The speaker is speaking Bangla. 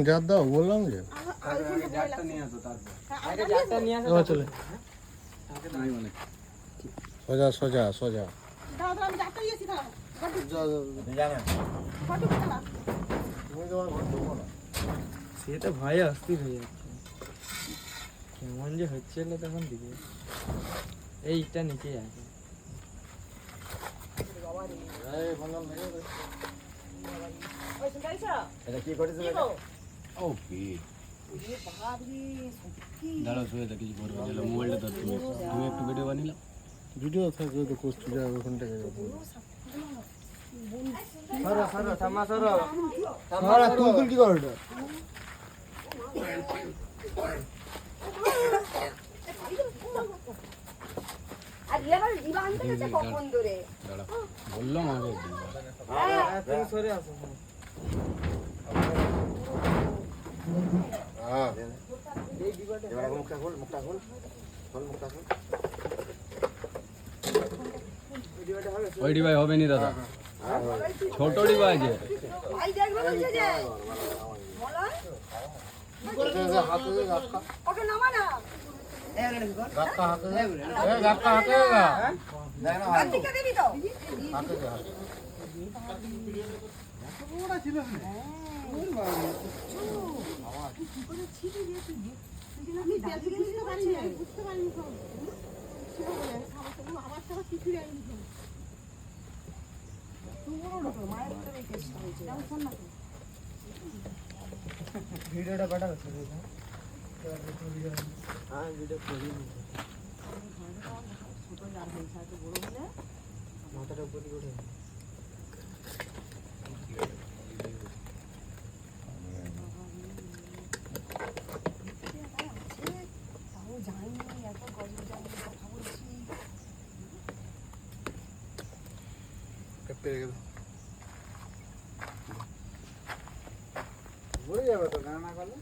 জাত দাও বললাম যে সোজা সোজা সোজা সেটা ভয়ে অস্থির হয়ে যাচ্ছে কেমন যে হচ্ছিল তখন দিকে এইটা নিচে আছে এটা কি করেছে ও কি দাঁড়াও শুয়ে দেখি করবো মোবাইলটা তো তুমি একটু ভিডিও বানিলা ভিডিও থাকবে তো কোস্ট যাবে ওখান থেকে সরো সরো থামা সরো সারা তুলতুল কি করে এটা আর লেবার দিবান তো কাছে কখন ধরে দাঁড়া বললাম আগে তুমি সরে আসো হ্যাঁ এই ডিবাটা এবার মুখটা খোল মুখটা খোল খোল মুখটা খোল ওই ডিবাই হবে নি দাদা ছোট ডিবাই আছে ভাই দেখবে বলছে যে বলা হাতে দে গাক্কা ওকে নামা না গাক্কা হাতে দে এ গাক্কা হাতে দে না দেখ না কাটিকে দিবি তো হাতে দে হাতে ওরা ছিল না ওর বাবা কি করে ছিড়ে গেছে আমি দেখতে বুঝতে পারিনি বুঝতে পারিনি তো ছিল বলে সামনে আবার সব কিছু আইনি মায়ের ভিতরে কেস হয়েছে শোন না ভিডিওটা কাটা গেছে হ্যাঁ ভিডিও করি ছোট আর হয়েছে আর বড় হলে মাথাটা উপরে করে তাও জানি এত গল্প জানি কথা বলছি পেরে গেল হয়ে যাবে তো না করলে